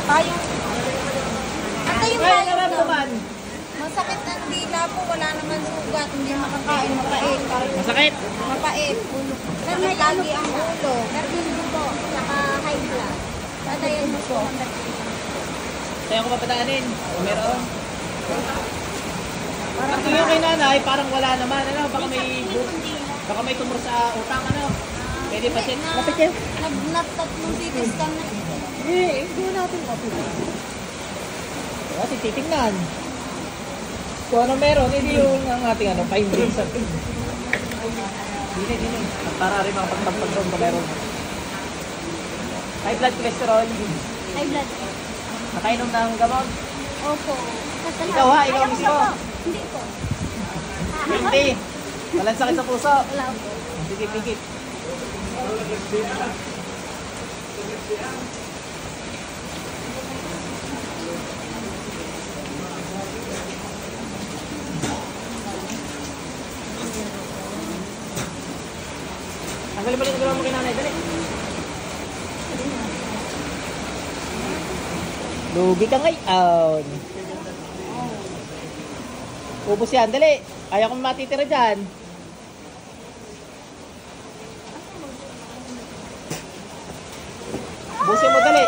Tayo. Ito yung Kaya tayo naman. Masakit ang dila po, wala naman sugat, hindi makakain, mapait. Masakit. Mapait, ulo. Pero may lagi ang ulo. Pero hindi po, saka high blood. Tatayan mo po. Kaya ko papadaanin. O meron. Parang tingin kay nanay, parang wala naman. Ano, baka may tumor sa utang. Ano. Pwede pa check. Lapit yan. Nagtatlong CT scan na ito. Hindi natin lapit. Kasi titignan. Kung ano meron, hindi yung ang ating findings. Dini. Para rin makapagpagpag doon kung meron. High blood cholesterol. High blood. Nakainom ng gamot. Opo. Ikaw ha, ikaw mismo. Hindi po. Hindi. Walang sakit sa puso. Wala po. Sige, pigit. Tanggalin mo rin ang mo kay nanay. Dali. Lugi ka ngayon. Ubus yan. Dali. Ayaw kong matitira dyan. Busin mo dali.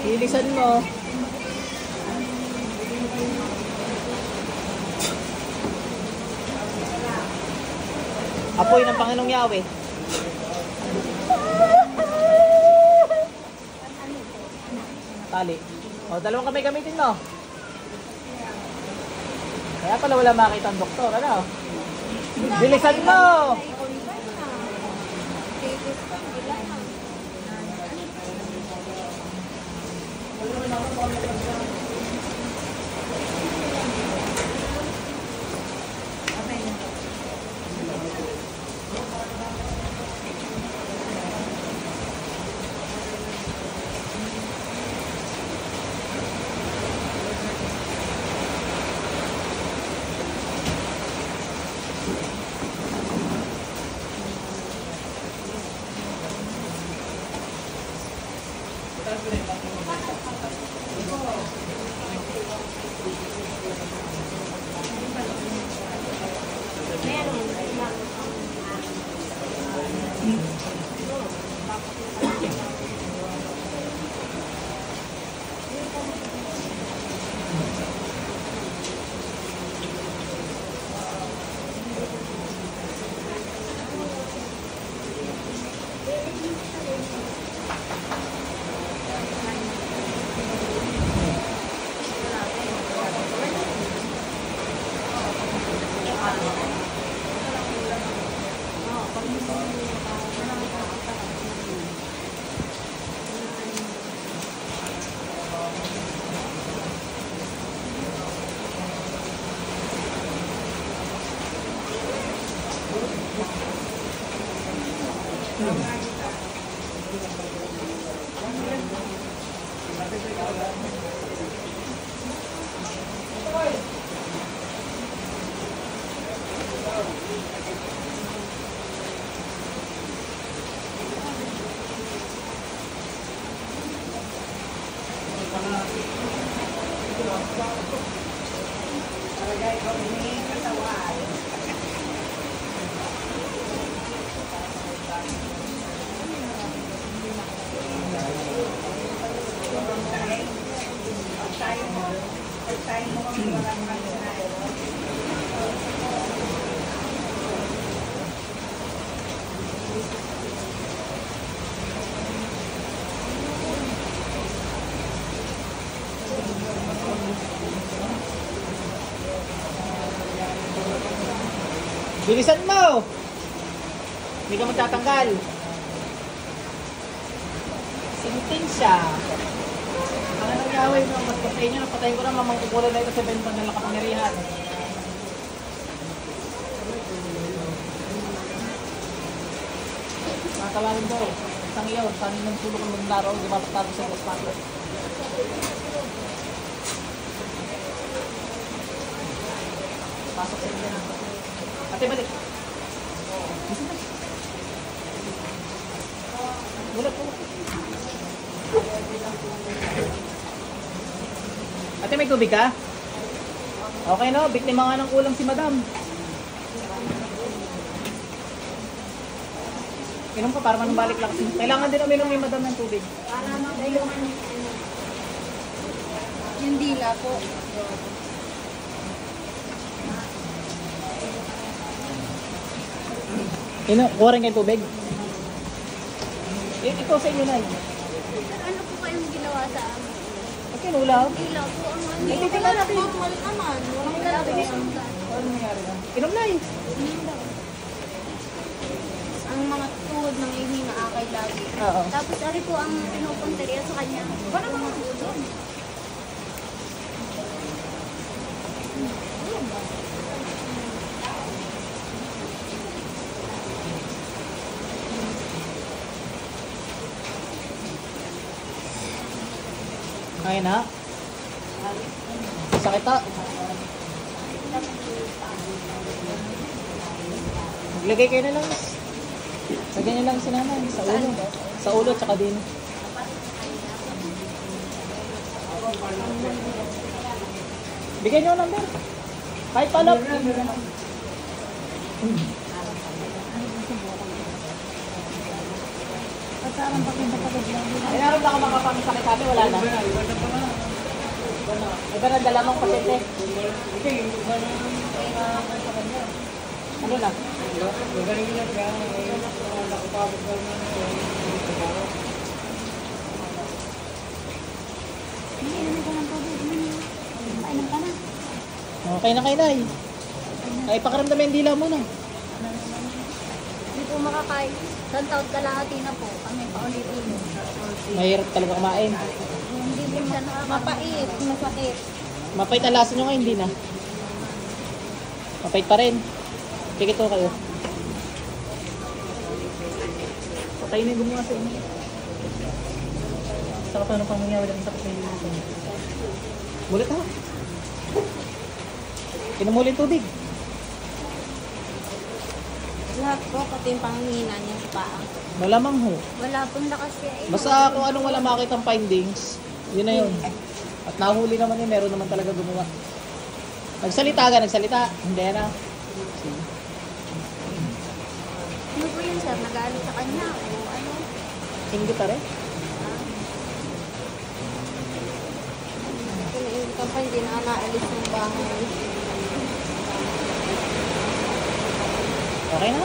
Hilisan mo. Apoy ng Panginoong Yahweh. Tali. O, dalawang kamay gamitin mo. Kaya pala wala makita ang doktor. Ano? Bilisan mo! Bilisan mo! Hindi ka magtatanggal. Sintensya. Ano nang Yahweh mo? Mas patayin nyo. Napatayin ko na mamang kukulan na ito sa bentang ng kapangyarihan. Matawagin ko. isang iyaw. Saan yung tulog ng laro, gumapat-tapos sa gas matter. Pasok sa inyo na. Ate, balik. Bulat po. Ate, may tubig ka? Okay no, biktima nga ng kulang si madam. Inom ka para manumbalik lang. Kailangan din uminom yung madam ng tubig. Para magayuman yung dila po. Kuha rin kayo tubig? Ikaw sa inyo na. Ano po kayong ginawa sa amin? Okay, nulaw. Dila po ang ano. Hindi tingnan natin. Normal naman. Walang galapusan. Ano nangyari na? Inom na eh. Ang mga tuhod ng ihina akay lagi. Oo. Tapos ari po ang pinupunteriya sa kanya. Wala mga tuhod. Kaya na. Sakit ha. Maglagay kayo na lang. Lagyan nyo lang si nanay. Sa ulo. Sa ulo tsaka din. Bigyan nyo ang number. Kahit palap. Ay, naroon na ako makapamisakit kami. Wala na. Iba na dalamang pasente. Ano na? Okay na kayo na eh. Ay, pakiramdam yung dila mo na. Hindi po makakain. Isang taon kalahati na po. Kami paulit-ulit. Mahirap talaga kumain. Hindi po siya mapait. Masakit. Mapait ang lasa nyo ngayon, hindi na. Mapait pa rin. Tikit to kayo. Patayin na yung gumawa sa inyo. Saka paano pang mangyawin ang sakit na yung Bulit ha. Pinamulin tubig. Lahat po, pati yung panghihina niya sa paa. Malamang ho. Wala pong lakas siya eh. Basta kung anong wala makitang findings, yun na yun. At nahuli naman yun, meron naman talaga gumawa. Nagsalita ka, nagsalita. Hindi na. Sige. Ano po yun sir? Nag-aalit sa kanya o ano? Hindi pa rin. Kung ka pa hindi na naalis ng bahay. Okay na.